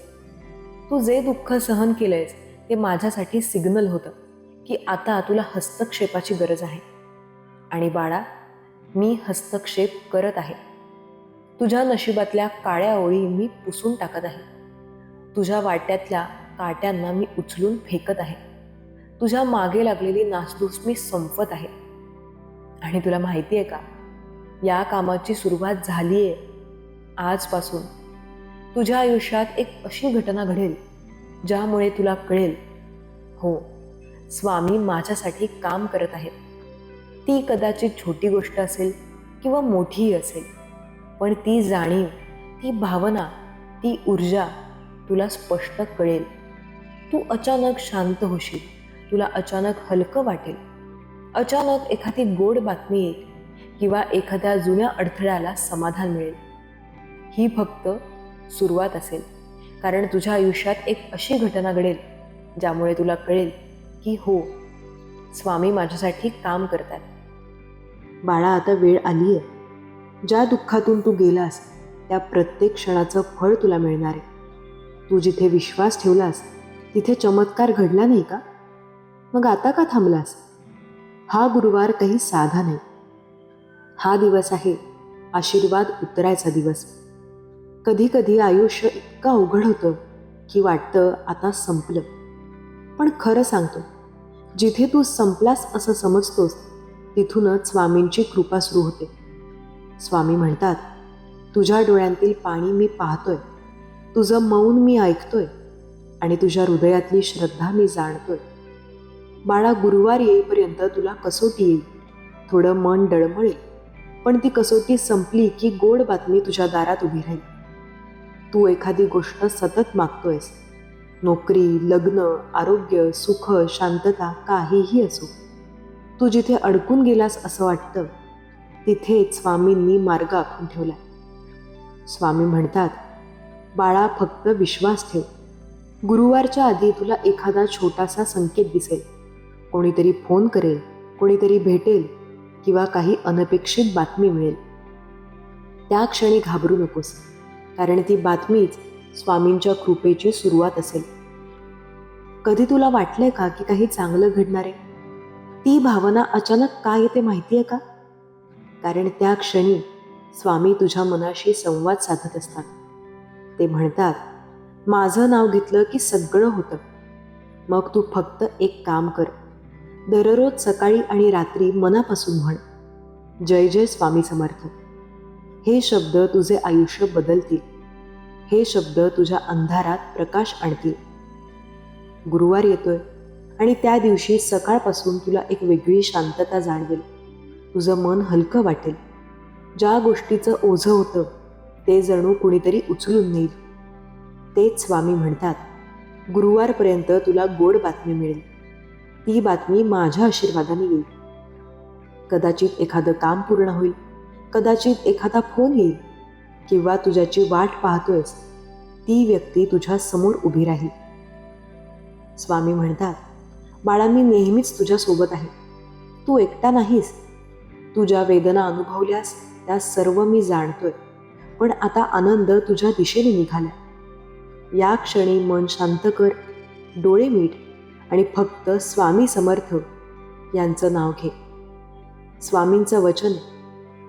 तू जे दुःख सहन केलंयस ते माझ्यासाठी सिग्नल होतं की आता तुला हस्तक्षेपाची गरज आहे. आणि बाळा, मी हस्तक्षेप करत आहे. तुझ्या नशिबातल्या काळ्या ओळी मी पुसून टाकत आहे. तुझ्या वाट्यातल्या काट्यांना मी उचलून फेकत आहे. तुझ्या मागे लागलेली नासधूस मी संपवत आहे. आणि तुला माहिती आहे का, या कामाची सुरुवात झाली आहे. आजपासून तुझ्या आयुष्यात एक अशी घटना घडेल ज्यामुळे तुला कळेल, हो, स्वामी माझ्यासाठी काम करत आहेत. ती कदाचित छोटी गोष्ट असेल किंवा मोठीही असेल, पण ती जाणीव, ती भावना, ती ऊर्जा तुला स्पष्ट कळेल. तू अचानक शांत होशील, तुला अचानक हलकं वाटेल, अचानक एखादी गोड बातमी येईल किंवा एखाद्या जुन्या अडथळ्याला समाधान मिळेल. ही फक्त सुरुवात असेल. कारण तुझ्या आयुष्यात एक अशी घटना घडेल ज्यामुळे तुला कळेल की हो, स्वामी माझ्यासाठी काम करतात. बाळा, आता वेळ आली आहे. ज्या दुःखातून तू गेलास त्या प्रत्येक क्षणाचं फळ तुला मिळणार आहे. तू जिथे विश्वास ठेवलास तिथे चमत्कार घडला नाही का? मग आता का थांबलास? हा गुरुवार काही साधा नाही. हा दिवस आहे आशीर्वाद उतरायचा दिवस. कधी कधी आयुष्य इतकं अवघड होतं की वाटतं आता संपलं. पण खरं सांगतो, जिथे तू संपलास असं समजतोस तिथूनच स्वामींची कृपा सुरू होते. स्वामी म्हणतात, तुझ्या डोळ्यांतील पाणी मी पाहतोय, तुझं मौन मी ऐकतोय आणि तुझ्या हृदयातली श्रद्धा मी जाणतोय. बाळा, गुरुवार येईपर्यंत तुला कसोटी येईल, थोडं मन डळमळेल, पण ती कसोटी संपली की गोड बातमी तुझ्या दारात उभी राहील. तू एखादी गोष्ट सतत मागतोयस, नोकरी, लग्न, आरोग्य, सुख, शांतता, काहीही असो. तू जिथे अडकून गेलास असं वाटतं, तिथेच स्वामींनी मार्ग आखून ठेवला. स्वामी म्हणतात, बाळा, फक्त विश्वास ठेव. गुरुवारच्या आधी तुला एखादा छोटासा संकेत दिसेल. कोणीतरी फोन करेल, कोणीतरी भेटेल किंवा काही अनपेक्षित बातमी मिळेल. त्या क्षणी घाबरू नकोस, कारण ती बातमीच स्वामींच्या कृपेची सुरुवात असेल. कधी तुला वाटलंय का की काही चांगलं घडणार आहे? ती भावना अचानक का येते माहिती आहे का? कारण त्या क्षणी स्वामी तुझ्या मनाशी संवाद साधत असतात. ते म्हणतात, माझं नाव घेतलं की सगळं होतं. मग तू फक्त एक काम कर, दररोज सकाळी आणि रात्री मनापासून म्हण, जय जय स्वामी समर्थ. हे शब्द तुझे आयुष्य बदलतील. हे शब्द तुझ्या अंधारात प्रकाश आणतील. गुरुवार येतोय आणि त्या दिवशी सकाळपासून तुला एक वेगळी शांतता जाणवेल. तुझं मन हलकं वाटेल. ज्या गोष्टीचं ओझं होतं ते जणू कुणीतरी उचलून नेईल. तेच स्वामी म्हणतात, गुरुवारपर्यंत तुला गोड बातमी मिळेल. ती बातमी माझ्या आशीर्वादाने येईल. कदाचित एखादं काम पूर्ण होईल, कदाचित एखादा फोन येईल, किंवा तुझ्याची वाट पाहतोयस ती व्यक्ती तुझ्या समोर उभी राहील. स्वामी म्हणतात, बाळा, मी नेहमीच तुझ्या सोबत आहे. तू एकटा नाहीस. तू ज्या वेदना अनुभवल्यास त्या सर्व मी जाणतोय, पण आता आनंद तुझ्या दिशेने निघाला. या क्षणी मन शांत कर, डोळे मीट आणि फक्त स्वामी समर्थ यांचं नाव घे. स्वामींचं वचन,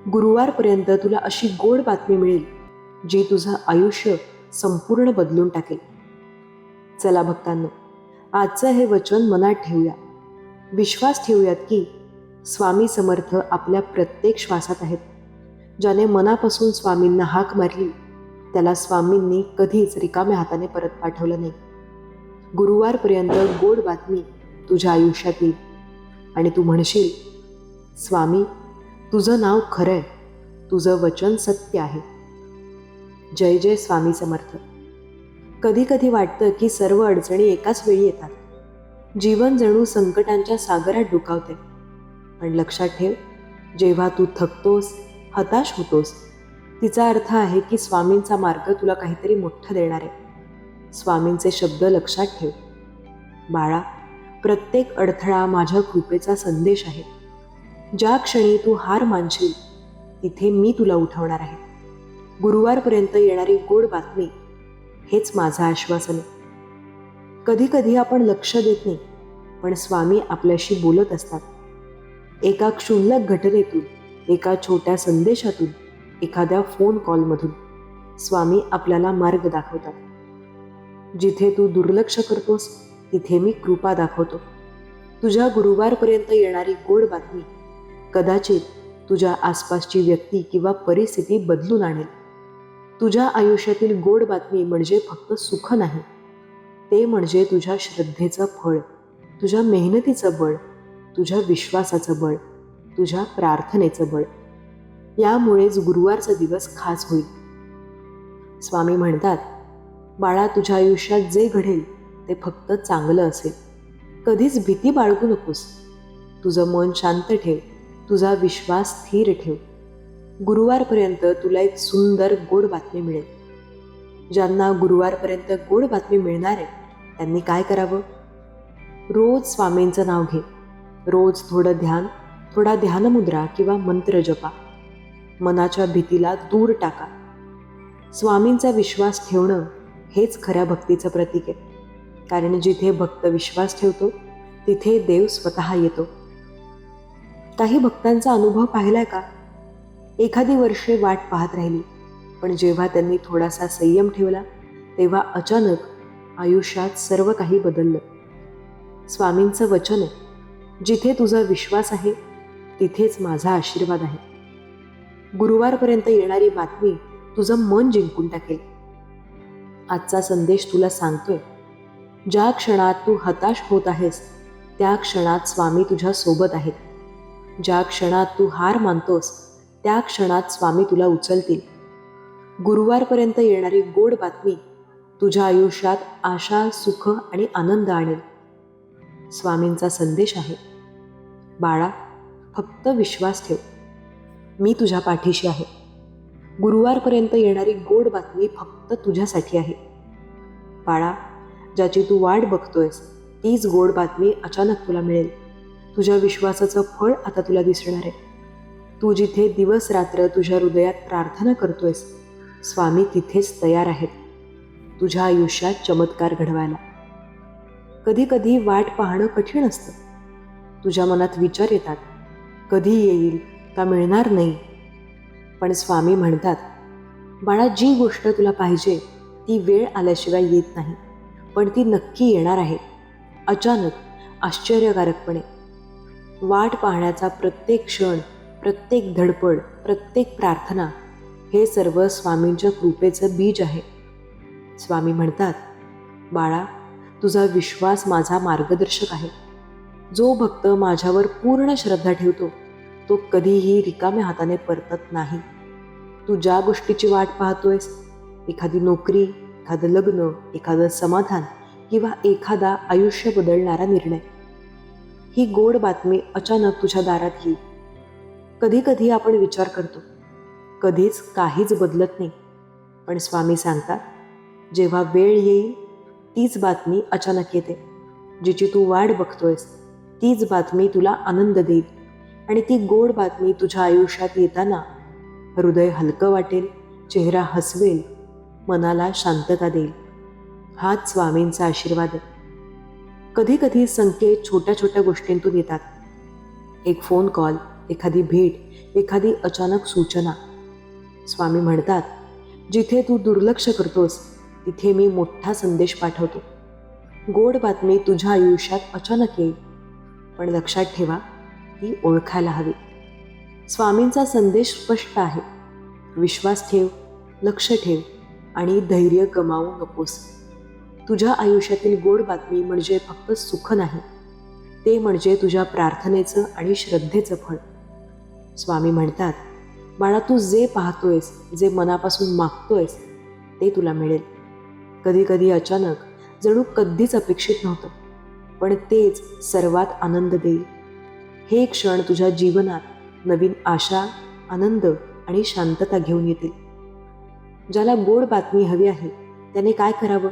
गुरुवारपर्यंत तुला अशी गोड बातमी मिळेल जी तुझं आयुष्य संपूर्ण बदलून टाकेल. चला भक्तांनो, आजचं हे वचन मनात ठेवूया. विश्वास ठेवूयात की स्वामी समर्थ आपल्या प्रत्येक श्वासात आहेत. ज्याने मनापासून स्वामींना हाक मारली त्याला स्वामींनी कधीच रिकाम्या हाताने परत पाठवलं नाही. गुरुवारपर्यंत गोड बातमी तुझ्या आयुष्यात येईल आणि तू म्हणशील, स्वामी, तुझं नाव खरं आहे, तुझं वचन सत्य आहे. जय जय स्वामी समर्थ. कधी कधी वाटतं की सर्व अडचणी एकाच वेळी येतात. जीवन जणू संकटांच्या सागरात डुकावते. पण लक्षात ठेव, जेव्हा तू थकतोस, हताश होतोस, तिचा अर्थ आहे की स्वामींचा मार्ग तुला काहीतरी मोठं देणार आहे. स्वामींचे शब्द लक्षात ठेव, बाळा, प्रत्येक अडथळा माझ्या कृपेचा संदेश आहे. ज्या क्षणी तू हार मानशील तिथे मी तुला उठवणार आहे. गुरुवारपर्यंत येणारी गोड बातमी हेच माझं आश्वासन आहे. कधी कधी आपण लक्ष देत नाही, पण स्वामी आपल्याशी बोलत असतात. एका क्षुल्लक घटनेतून, एका छोट्या संदेशातून, एखाद्या फोन कॉलमधून स्वामी आपल्याला मार्ग दाखवतात. जिथे तू दुर्लक्ष करतोस तिथे मी कृपा दाखवतो. तुझ्या गुरुवारपर्यंत येणारी गोड बातमी कदाचित तुझ्या आसपासची व्यक्ती किंवा परिस्थिती बदलून आणेल. तुझ्या आयुष्यातील गोड बातमी म्हणजे फक्त सुख नाही, ते म्हणजे तुझ्या श्रद्धेचं फळ, तुझ्या मेहनतीचं बळ, तुझ्या विश्वासाचं बळ, तुझ्या प्रार्थनेचं बळ. यामुळेच गुरुवारचा दिवस खास होईल. स्वामी म्हणतात, बाळा, तुझ्या आयुष्यात जे घडेल ते फक्त चांगलं असेल. कधीच भीती बाळगू नकोस. तुझं मन शांत ठेव, तुझा विश्वास स्थिर ठेव. गुरुवारपर्यंत तुला एक सुंदर गोड बातमी मिळेल. ज्यांना गुरुवारपर्यंत गोड बातमी मिळणार आहे त्यांनी काय करावं? रोज स्वामींचं नाव घे. रोज थोडं ध्यान, थोडा ध्यानमुद्रा किंवा मंत्र जपा. मनाच्या भीतीला दूर टाका. स्वामींचा विश्वास ठेवणं हेच खऱ्या भक्तीचं प्रतीक आहे. कारण जिथे भक्त विश्वास ठेवतो तिथे देव स्वतः येतो. काही भक्तांचा अनुभव पाहिलाय का? एखादी वर्षे वाट पाहत राहिली, पण जेव्हा त्यांनी थोडासा संयम ठेवला तेव्हा अचानक आयुष्यात सर्व काही बदललं. स्वामींचं वचन आहे, जिथे तुझा विश्वास आहे तिथेच माझा आशीर्वाद आहे. गुरुवारपर्यंत येणारी बातमी तुझं मन जिंकून टाकेल. आजचा संदेश तुला सांगतोय, ज्या क्षणात तू हताश होत आहेस त्या क्षणात स्वामी तुझ्या सोबत आहेत. ज्या क्षणात तू हार मानतोस त्या क्षणात स्वामी तुला उचलतील. गुरुवारपर्यंत येणारी गोड बातमी तुझ्या आयुष्यात आशा, सुख आणि आनंद आणेल. स्वामींचा संदेश आहे, बाळा, फक्त विश्वास ठेव. मी तुझ्या पाठीशी आहे. गुरुवारपर्यंत येणारी गोड बातमी फक्त तुझ्यासाठी आहे. बाळा, ज्याची तू वाट बघतोयस तीच गोड बातमी अचानक तुला मिळेल. तुझ्या विश्वासाचं फळ आता तुला दिसणार आहे. तू जिथे दिवस रात्र तुझ्या हृदयात प्रार्थना करतोयस, स्वामी तिथेच तयार आहेत तुझ्या आयुष्यात चमत्कार घडवायला. कधी कधी वाट पाहणं कठीण असतं. तुझ्या मनात विचार येतात, कधी येईल का मिळणार नाही. पण स्वामी म्हणतात, बाळा, जी गोष्ट तुला पाहिजे ती वेळ आल्याशिवाय येत नाही, पण ती नक्की येणार आहे, अचानक, आश्चर्यकारकपणे. वाट पाहण्याचा प्रत्येक क्षण, प्रत्येक धडपड, प्रत्येक प्रार्थना हे सर्व स्वामींच्या कृपेचं बीज आहे. स्वामी म्हणतात, बाळा, तुझा विश्वास माझा मार्गदर्शक आहे. जो भक्त माझ्यावर पूर्ण श्रद्धा ठेवतो तो कधीही रिकाम्या हाताने परतत नाही. तू ज्या गोष्टीची वाट पाहतोयस, एखादी नोकरी, एखादं लग्न, एखादं समाधान किंवा एखादा आयुष्य बदलणारा निर्णय, ही गोड बातमी अचानक तुझ्या दारात येईल. कधी कधी आपण विचार करतो, कधीच काहीच बदलत नाही. पण स्वामी सांगतात, जेव्हा वेळ येईल तीच बातमी अचानक येते. जिची तू वाट बघतोयस तीच बातमी तुला आनंद देईल. आणि ती गोड बातमी तुझ्या आयुष्यात येताना हृदय हलकं वाटेल, चेहरा हसवेल, मनाला शांतता देईल. हाच स्वामींचा आशीर्वाद आहे. कधी कधी संकेत छोट्या छोट्या गोष्टींतून येतात. एक फोन कॉल, एखादी भेट, एखादी अचानक सूचना. स्वामी म्हणतात, जिथे तू दुर्लक्ष करतोस तिथे मी मोठा संदेश पाठवतो. गोड बातमी तुझ्या आयुष्यात अचानक येईल, पण लक्षात ठेवा, ती ओळखायला हवी. स्वामींचा संदेश स्पष्ट आहे, विश्वास ठेव, लक्ष ठेव आणि धैर्य गमावू नकोस. तुझ्या आयुष्यातील गोड बातमी म्हणजे फक्त सुख नाही, ते म्हणजे तुझ्या प्रार्थनेचं आणि श्रद्धेचं फळ. स्वामी म्हणतात, बाळा, तू जे पाहतोयस, जे मनापासून मागतोयस ते तुला मिळेल. कधी कधी अचानक, जणू कधीच अपेक्षित नव्हतं, पण तेच सर्वात आनंद देईल. हे क्षण तुझ्या जीवनात नवीन आशा, आनंद आणि शांतता घेऊन येतील. ज्याला गोड बातमी हवी आहे त्याने काय करावं?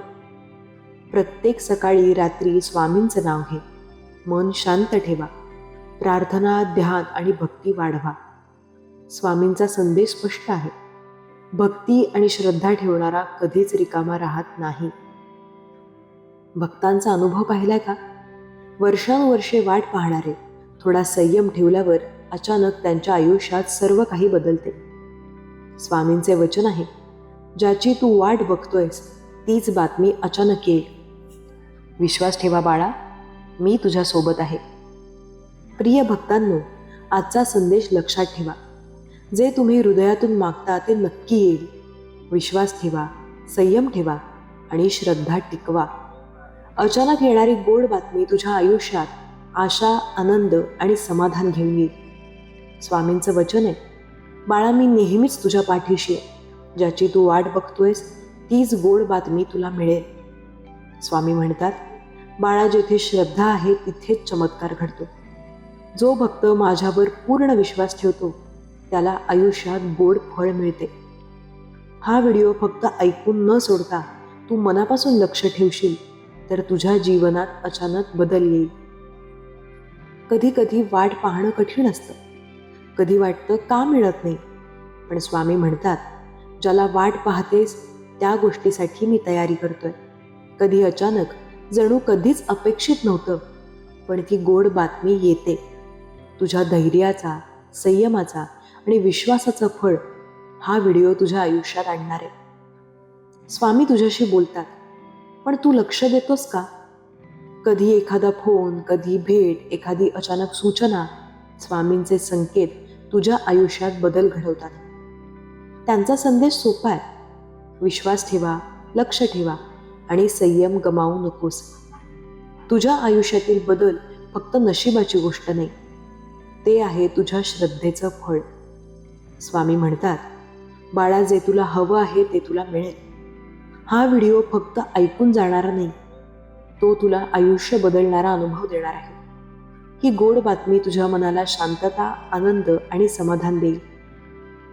प्रत्येक सकाळी रात्री स्वामींचं नाव घे. मन शांत ठेवा. प्रार्थना, ध्यान आणि भक्ती वाढवा. स्वामींचा संदेश स्पष्ट आहे, भक्ती आणि श्रद्धा ठेवणारा कधीच रिकामा राहत नाही. भक्तांचा अनुभव पाहिलाय का? वर्षानुवर्षे वाट पाहणारे थोडा संयम ठेवल्यावर अचानक त्यांच्या आयुष्यात सर्व काही बदलते. स्वामींचे वचन आहे, ज्याची तू वाट बघतोयस तीच बातमी अचानक येईल. विश्वास ठेवा बाळा, मी तुझ्या सोबत आहे. प्रिय भक्तांनो, आजचा संदेश लक्षात ठेवा. जे तुम्ही हृदयातून मागता ते नक्की येईल. विश्वास ठेवा, संयम ठेवा आणि श्रद्धा टिकवा. अचानक येणारी गोड बातमी तुझ्या आयुष्यात आशा, आनंद आणि समाधान घेऊन येईल. स्वामींचं वचन आहे, बाळा, मी नेहमीच तुझ्या पाठीशी आहे. ज्याची तू वाट बघतोयस तीच गोड बातमी तुला मिळेल. स्वामी म्हणतात, बाळा, जिथे श्रद्धा आहे तिथेच चमत्कार घडतो. जो भक्त माझ्यावर पूर्ण विश्वास ठेवतो त्याला आयुष्यात गोड फळ मिळते. हा व्हिडिओ फक्त ऐकून न सोडता तू मनापासून लक्ष ठेवशील तर तुझ्या जीवनात अचानक बदल येईल. कधी कधी वाट पाहणं कठीण असतं. कधी वाटतं का मिळत नाही. पण स्वामी म्हणतात, ज्याला वाट पाहतेस त्या गोष्टीसाठी मी तयारी करतोय. कधी अचानक, जणू कधीच अपेक्षित नव्हतं, पण ती गोड बातमी येते. तुझ्या धैर्याचा, संयमाचा आणि विश्वासाचं फळ हा व्हिडिओ तुझ्या आयुष्यात आणणार आहे. स्वामी तुझ्याशी बोलतात, पण तू लक्ष देतोस का? कधी एखादा फोन, कधी भेट, एखादी अचानक सूचना, स्वामींचे संकेत तुझ्या आयुष्यात बदल घडवतात. त्यांचा संदेश सोपा आहे. विश्वास ठेवा, लक्ष ठेवा आणि संयम गमावू नकोस. तुझ्या आयुष्यातील बदल फक्त नशिबाची गोष्ट नाही, ते आहे तुझ्या श्रद्धेचं फळ. स्वामी म्हणतात, बाळा, जे तुला हवं आहे ते तुला मिळेल. हा व्हिडिओ फक्त ऐकून जाणारा नाही, तो तुला आयुष्य बदलणारा अनुभव देणार आहे. ही गोड बातमी तुझ्या मनाला शांतता, आनंद आणि समाधान देईल.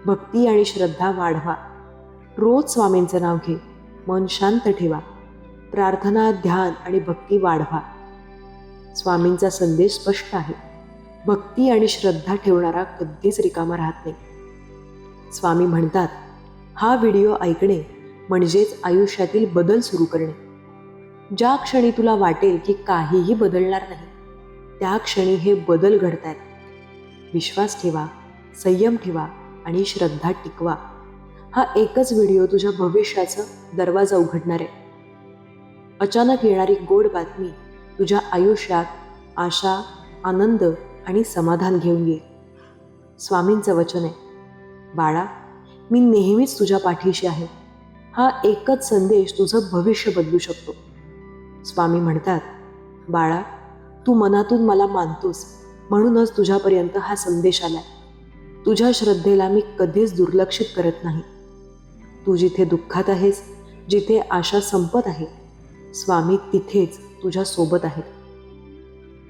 भक्ती आणि श्रद्धा वाढवा. रोज स्वामींचं नाव घे. मन शांत ठेवा. प्रार्थना, ध्यान आणि भक्ती वाढवा. स्वामींचा संदेश स्पष्ट आहे. भक्ती आणि श्रद्धा ठेवणारा कधीच रिकामा राहत नाही. स्वामी म्हणतात, हा व्हिडिओ ऐकणे म्हणजेच आयुष्यातील बदल सुरू करणे. ज्या क्षणी तुला वाटेल की काहीही बदलणार नाही, त्या क्षणी हे बदल घडतायत. विश्वास ठेवा, संयम ठेवा आणि श्रद्धा टिकवा. हा एकच व्हिडिओ तुझ्या भविष्याचा दरवाजा उघडणार आहे. अचानक येणारी गोड बातमी तुझ्या आयुष्यात आशा, आनंद आणि समाधान घेऊन येईल. स्वामींचं वचन आहे, बाळा, मी नेहमीच तुझ्या पाठीशी आहे. हा एकच संदेश तुझं भविष्य बदलू शकतो. स्वामी म्हणतात, बाळा, तू मनातून मला मानतोस, म्हणूनच तुझ्यापर्यंत हा संदेश आलाय. तुझ्या श्रद्धेला मी कधीच दुर्लक्षित करत नाही. तू जिथे दुःखात आहेस, जिथे आशा संपत आहे, स्वामी तिथेच तुझ्या सोबत आहेत.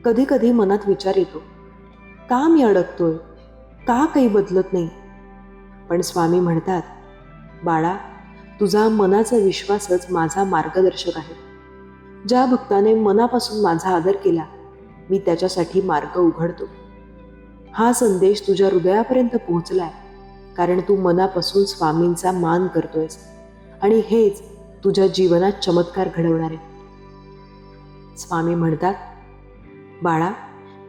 कधी कधी मनात विचार येतो, का मी अडकतोय, का काही बदलत नाही? पण स्वामी म्हणतात, बाळा, तुझा मनाचा विश्वासच माझा मार्गदर्शक आहे. ज्या भक्ताने मनापासून माझा आदर केला, मी त्याच्यासाठी मार्ग उघडतो. हा संदेश तुझ्या हृदयापर्यंत पोहोचलाय कारण तू मनापासून स्वामींचा मान करतोयस आणि हेच तुझ्या जीवनात चमत्कार घडवणार आहे. स्वामी म्हणतात, बाळा,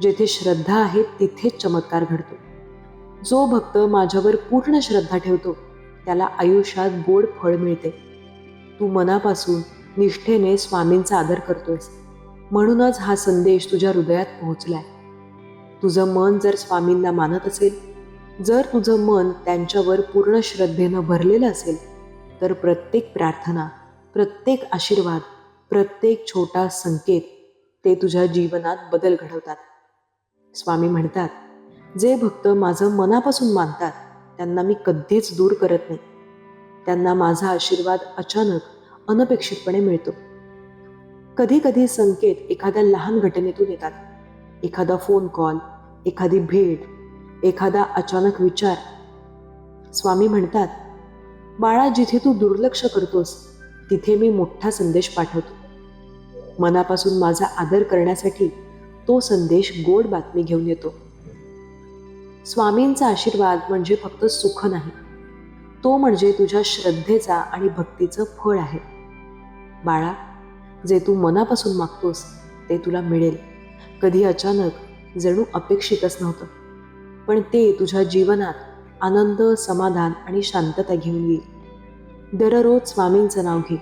जेथे श्रद्धा आहे तिथेच चमत्कार घडतो. जो भक्त माझ्यावर पूर्ण श्रद्धा ठेवतो त्याला आयुष्यात गोड फळ मिळते. तू मनापासून निष्ठेने स्वामींचा आदर करतोयस, म्हणूनच हा संदेश तुझ्या हृदयात पोहोचलाय. तुझं मन जर स्वामींना मानत असेल, जर तुझं मन त्यांच्यावर पूर्ण श्रद्धेनं भरलेलं असेल, तर प्रत्येक प्रार्थना, प्रत्येक आशीर्वाद, प्रत्येक छोटा संकेत ते तुझ्या जीवनात बदल घडवतात. स्वामी म्हणतात, जे भक्त माझं मनापासून मानतात त्यांना मी कधीच दूर करत नाही. त्यांना माझा आशीर्वाद अचानक, अनपेक्षितपणे मिळतो. कधी कधी संकेत एखाद्या लहान घटनेतून येतात. एखादा फोन कॉल, एखादी भेट, एखादा अचानक विचार. स्वामी म्हणतात, बाळा, जिथे तू दुर्लक्ष करतोस तिथे मी मोठा संदेश पाठवतो. मनापासून माझा आदर करण्यासाठी तो संदेश गोड बातमी घेऊन येतो. स्वामींचा आशीर्वाद म्हणजे फक्त सुख नाही, तो म्हणजे तुझ्या श्रद्धेचा आणि भक्तीचं फळ आहे. बाळा, जे तू मनापासून मागतोस ते तुला मिळेल. कधी अचानक, जणू अपेक्षितच नव्हतं, पण ते तुझ्या जीवनात आनंद, समाधान आणि शांतता घेऊन येईल. दररोज स्वामींचं नाव घे.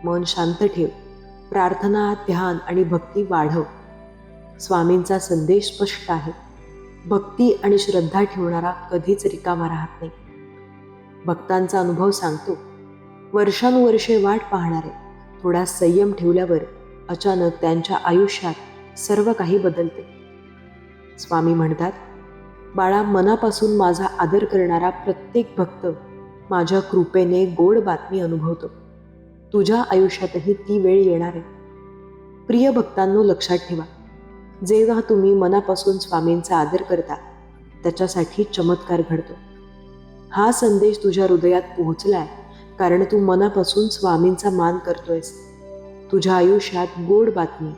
मन शांत ठेव. प्रार्थना, ध्यान आणि भक्ती वाढव. स्वामींचा संदेश स्पष्ट आहे. भक्ती आणि श्रद्धा ठेवणारा कधीच रिकामा राहत नाही. भक्तांचा अनुभव सांगतो, वर्षानुवर्षे वाट पाहणारे थोडा संयम ठेवल्यावर अचानक त्यांच्या आयुष्यात सर्व काही बदलते. स्वामी म्हणतात, बाळा, मनापासून माझा आदर करणारा प्रत्येक भक्त माझ्या कृपेने गोड बातमी अनुभवतो. तुझ्या आयुष्यातही ती वेळ येणार आहे. प्रिय भक्तांनो, लक्षात ठेवा, जेव्हा तुम्ही मनापासून स्वामींचा आदर करता त्याच्यासाठी चमत्कार घडतो. हा संदेश तुझ्या हृदयात पोहोचलाय कारण तू मनापासून स्वामींचा मान करतोयस. तुझ्या आयुष्यात गोड बातमी,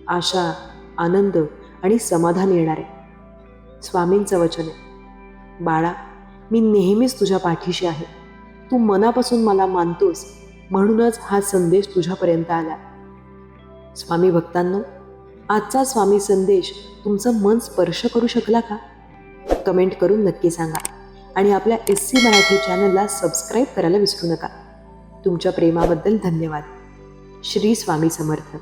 आशा, आनंद आणि समाधान येणार आहे. स्वामींचं वचन आहे, बाळा, मी नेहमीच तुझ्या पाठीशी आहे. तू मनापासून मला मानतोस, म्हणूनच हा संदेश तुझ्यापर्यंत आला. स्वामी भक्तांनो, आजचा स्वामी संदेश तुमचं मन स्पर्श करू शकला का? कमेंट करून नक्की सांगा आणि आपल्या SC मराठी चॅनलला सबस्क्राईब करायला विसरू नका. तुमच्या प्रेमाबद्दल धन्यवाद. श्री स्वामी समर्थ.